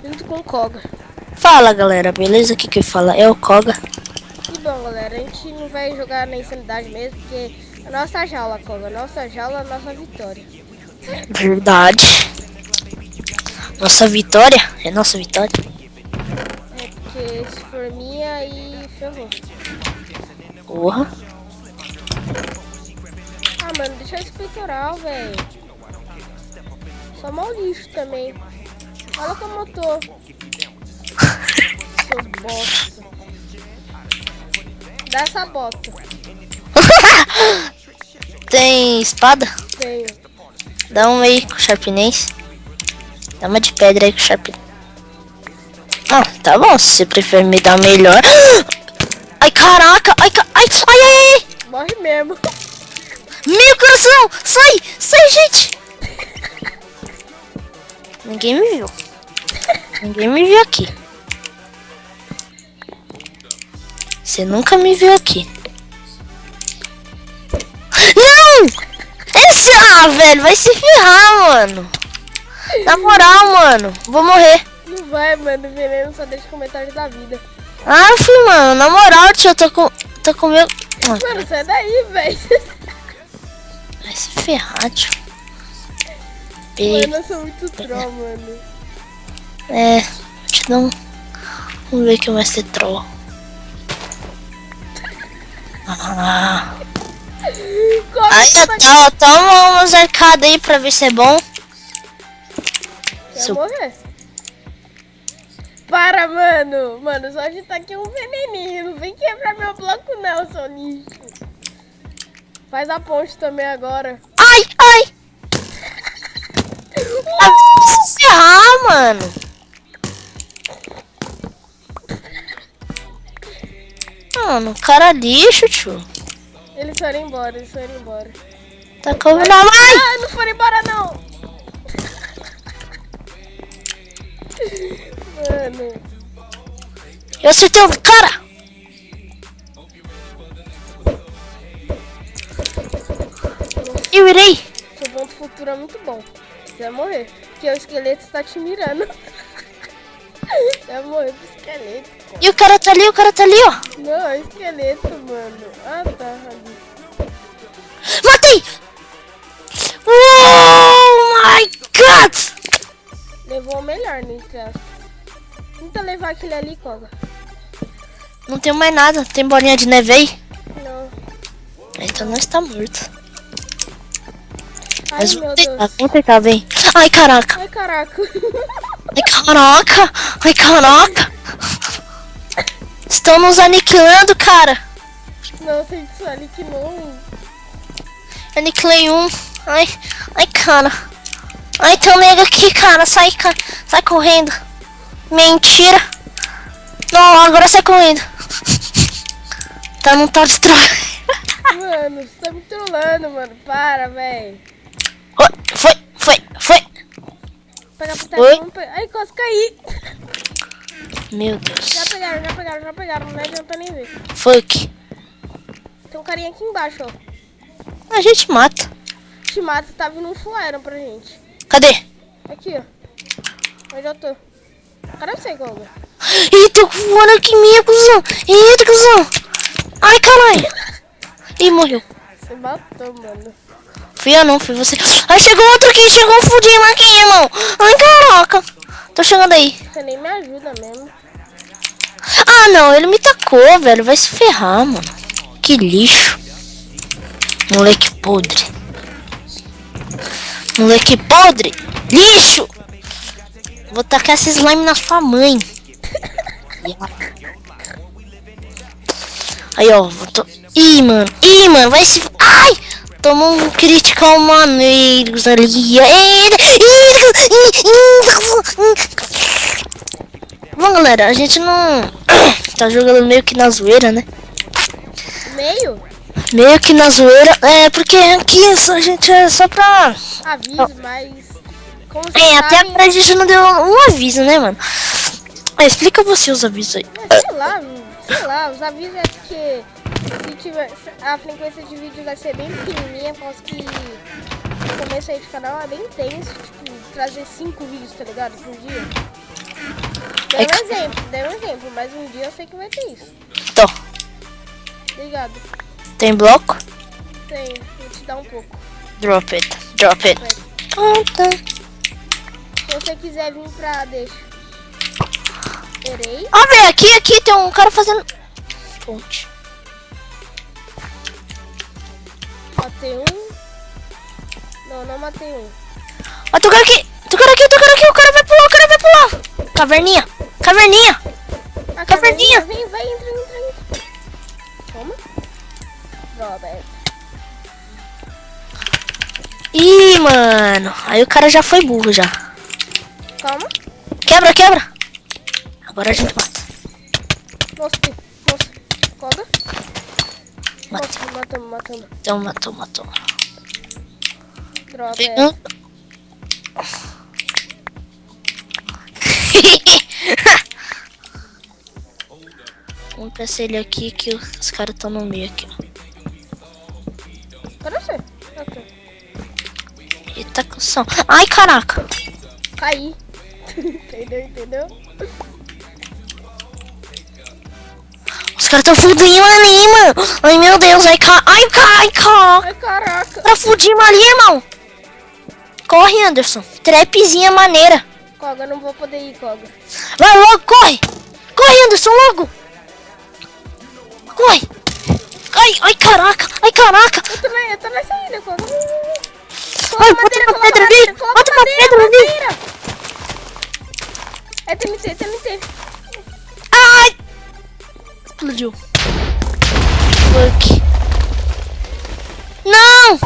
junto com o Koga. Fala galera, beleza? Aqui quem fala é o Koga. E bom galera, a gente não vai jogar na insanidade mesmo, porque a nossa jaula, Koga, nossa jaula, a nossa vitória. Verdade. Nossa vitória? É nossa vitória? É porque se for minha aí ferrou. Porra. Ah mano, deixa esse peitoral, velho. Só mal lixo também. Olha como eu tô. Seus bosta. Dá essa bota. Tem espada? Tenho. Dá uma aí com sharpness. Dá uma de pedra aí com sharpness. Ah, tá bom, se você prefere me dar melhor. Ai, caraca! Ai, ai, ai, ai! Morre mesmo. Meu coração! Sai! Sai, gente! Ninguém me viu. Ninguém me viu aqui. Você nunca me viu aqui. Não! Esse... Ah, velho, vai se ferrar, mano. Na moral, mano. Vou morrer. Não vai, mano. Veneno só deixa comentário da vida. Ah, filho, mano. Na moral, tio, eu tô com meu... Mano, sai daí, velho. Vai se ferrar, tio. Mano, eu sou muito troll, mano. É, te dá um... Vamos ver quem vai ser troll. Ah. Aí, toma umas arcadas aí pra ver se é bom. Vai morrer. Para, mano. Mano, só agitar aqui um veneninho. Não vem quebrar meu bloco não, seu lixo. Faz a ponte também agora. Ai, ai. Vai se ferrar, mano. Mano, cara lixo, tio. Eles foram embora, eles foram embora. Tá como na mãe? Ah, não foram embora não. Mano. Eu acertei o cara. Eu irei. Seu ponto futuro é muito bom. Você vai morrer. Porque o esqueleto está te mirando. Você vai morrer pro esqueleto. Pô. E o cara tá ali, ó. Não, é esqueleto, mano. Ah, tá. Ali. Matei! Oh my god! Levou o melhor, né, entre aspas. Tenta levar aquele ali, Koga. Não tem mais nada. Tem bolinha de neve aí? Não. Então não está morto. Ai, Mas meu Deus. vamos tentar, vem. Ai, caraca. Ai, caraca. Ai, caraca. Ai, caraca. Estão nos aniquilando, cara. Não, tem que ali que não. Aniquilei um. Ai, ai, cara. Ai, tem um nego aqui, cara. Sai, cara. Sai correndo. Mentira. Não, agora sai correndo. Tá num tal de troll. Mano, você tá me trollando, mano. Para, velho. Foi. Pegar pro Oi? telefone. Ai, quase caí. Meu Deus. Já pegaram. Não adianta nem ver. Fuck. Tem um carinha aqui embaixo, ó. A gente mata. Te mata, tá vindo um full iron pra gente. Cadê? Aqui, ó. Onde eu tô? Cadê você, Koga? Eita, voando aqui minha, cuzão. Eita, cuzão. Ai, caralho. Ih, morreu. Você matou, mano. Fui eu não, fui você. Ai, chegou outro aqui, chegou um fudinho aqui, irmão. Ai, caraca. Tô chegando aí. Você nem me ajuda mesmo. Ah, não, ele me tacou, velho. Vai se ferrar, mano. Que lixo. Moleque podre. Moleque podre. Lixo. Vou tacar esse slime na sua mãe. Aí, ó. Ih, mano. Vai se... Ai! Tomou um critical maneiros ali. Bom, galera, a gente não... tá jogando meio que na zoeira, né? Meio que na zoeira. É, porque aqui a gente é só pra... Aviso, mas... Como até agora a gente não deu um aviso, né, mano? Explica você os avisos aí. Sei lá, os avisos é porque se tiver, a frequência de vídeos vai ser bem pequenininha, por causa que o começo aí do canal é bem intenso, tipo, trazer 5 vídeos, tá ligado, por dia. Dei um exemplo, mas um dia eu sei que vai ter isso. Tô. Obrigado. Tem bloco? Tem, vou te dar um pouco. Drop it. Drop it. Se você quiser vir pra... Deixa. Erei. Ah, velho, aqui tem um cara fazendo... Ponte. Matei um. Não matei um. Ó, tem um cara aqui. O cara vai pular. Caverninha. A Caverninha. Vai, entra. Toma. Robert. Ih, mano. Aí o cara já foi burro já. Calma. Quebra. Agora a gente mata. Nossa. Coga. Matei. Nossa, matamos. Então matou. Droga. Pegando. Vamos pensar ele aqui que os caras estão no meio aqui, ó. Cadê você? Aqui. Ele tá com som. Ai, caraca. Caí. Entendeu? Os caras tão fudindo ali, mano. Ai, meu Deus. Ai, caraca. Ai, caraca. Tá fudindo ali, irmão. Corre, Anderson. Trapzinha maneira. Koga, não vou poder ir, Koga. Vai logo, corre. Corre, Anderson, logo. Corre. Ai, caraca. Eu tô nessa ilha, Koga. Ai, bota uma pedra ali. Bota uma pedra ali. É TNT. Ai. Explodiu. Fuck. Não.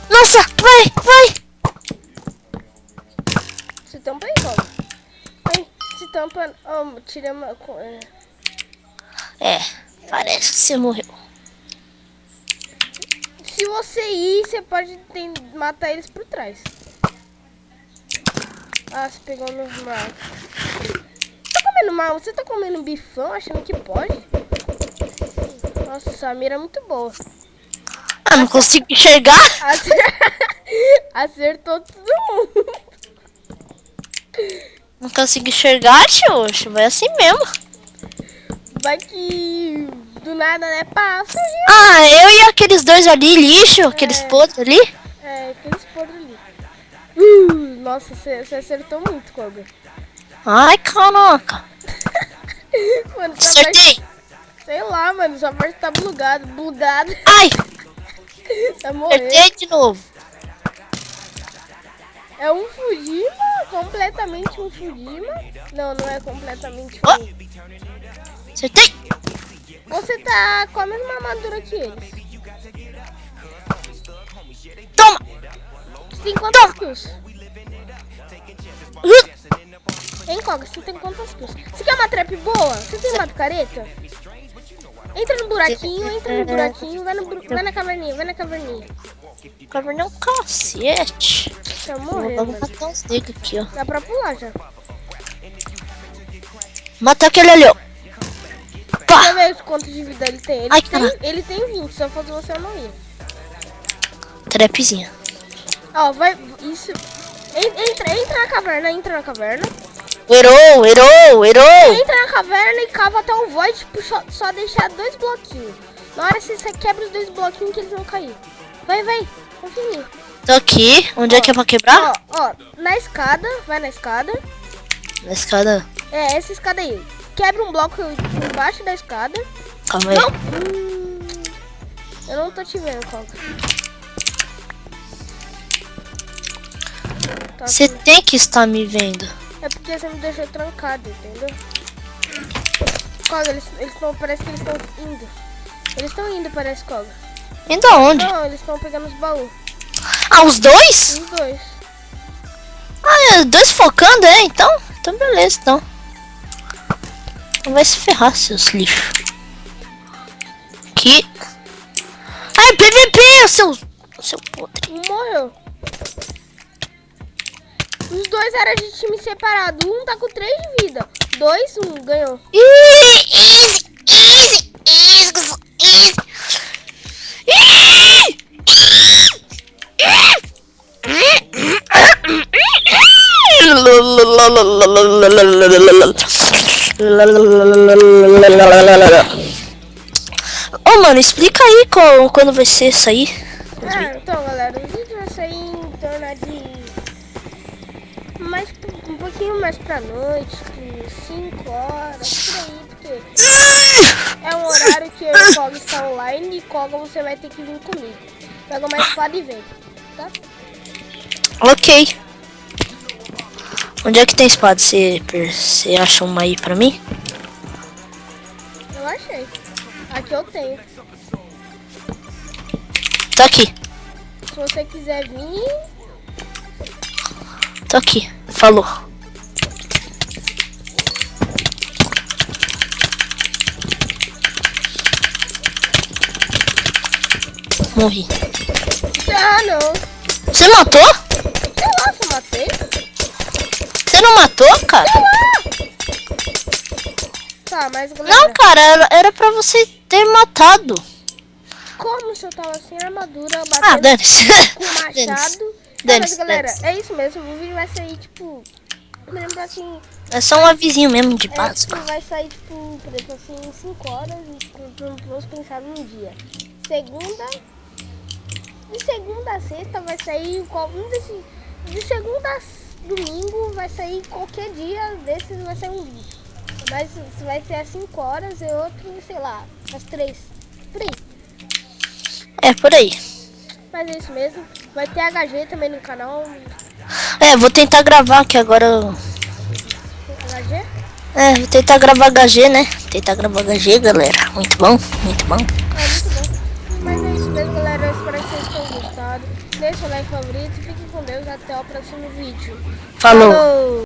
Nossa, vai. Se tampa aí, Koga. Ai, se tampa... tira uma... Parece que você morreu. Se você ir, você pode matar eles por trás. Ah, você pegou meus mal. Tá comendo mal? Você tá comendo bifão achando que pode? Nossa, a mira é muito boa. Ah, não consigo enxergar. Acertou todo mundo. Não consigo enxergar, tio. Vai assim mesmo. Vai que do nada, né? Pá, fugir. Ah, eu e aqueles dois ali, lixo, aqueles podres ali. Aqueles podres ali. Nossa, você acertou muito, Koga. Ai, caraca. Mano, Acertei. Sei lá, mano, sua parte tá bugada. Ai, Tá morrendo. acertei de novo. É um Fujima? Completamente um Fujima? Não é completamente Ó. um. Acertei. Você tá com a mesma armadura que eles. Toma. Você tem quantas kills? Hein, Koga? Você tem quantas kills? Você quer uma trap boa? Você tem uma picareta? Entra no buraquinho, vai na caverninha. Caverna é um cacete. Tá morrendo, Vamos mano. matar uns negros aqui, ó. Dá pra pular já. Matar aquele ali, ó. Deixa Pá. eu ver quanto de vida ele tem. Ai, caralho. Ele tem 20, se eu fosse você eu não ia. Trapzinha. Ó, vai. Isso. Entra na caverna. Errou. Entra na caverna e cava até o void, tipo, só deixar 2 bloquinhos. Na hora que você quebra os 2 bloquinhos que eles vão cair. Vai. Confia em mim. Tô aqui. Onde é que é pra quebrar? Ó, na escada. Vai na escada. Na escada. É, essa escada aí. Quebra um bloco embaixo da escada. Calma aí. Não! Eu não tô te vendo, Koga. Tá Você aqui. tem que estar me vendo. É porque você me deixou trancado, entendeu? Koga, eles estão. Parece que eles estão indo. Eles estão indo, parece, Koga. Indo aonde? Não, eles estão pegando os baús. Ah, os dois? Os dois. Ah, os dois focando, é? Então beleza, então. Não vai se ferrar, seus lixos. Aqui. Ai, PVP, seu podre. Um morreu. Os dois eram de time separado. Um tá com 3 de vida. 2, 1, ganhou. Easy. Ô, mano, explica aí quando vai ser isso aí. Então, galera, o vídeo vai sair em torno de um pouquinho mais pra noite, tipo 5 horas, por aí, porque é um horário que eu e o Koga está online e Koga você vai ter que vir comigo. Pega uma espada e vem, tá? Ok. Onde é que tem espada? Você acha uma aí pra mim? Eu achei. Aqui eu tenho. Tá aqui. Se você quiser vir, Tô aqui. Falou. Morri. não. Você matou? Sei lá se eu matei. Você não matou, cara? Tá, mas galera, Não, cara, era pra você ter matado. como se eu tava sem armadura, Ah, batendo dane-se. com o machado. Tá, mas Dane-se, galera, dane-se. é isso mesmo. O vídeo vai sair, tipo, me lembro assim, É só um avisinho mesmo de básico. vai sair, tipo, por exemplo, assim, 5 horas e vamos pensar num dia. De segunda a sexta vai sair, de segunda a domingo vai sair qualquer dia desses, vai sair um vídeo. Mas vai ser às 5 horas e outro, sei lá, às 3, por aí. É, por aí. Mas é isso mesmo. Vai ter HG também no canal. É, vou tentar gravar aqui agora. HG? É, vou tentar gravar HG, né? Tentar gravar HG, galera. Muito bom, muito bom. É muito bom. Mas é isso mesmo, galera. Eu espero que vocês tenham gostado. Deixa o like favorito. Fiquem com Deus. Até o próximo vídeo. Falou. Falou.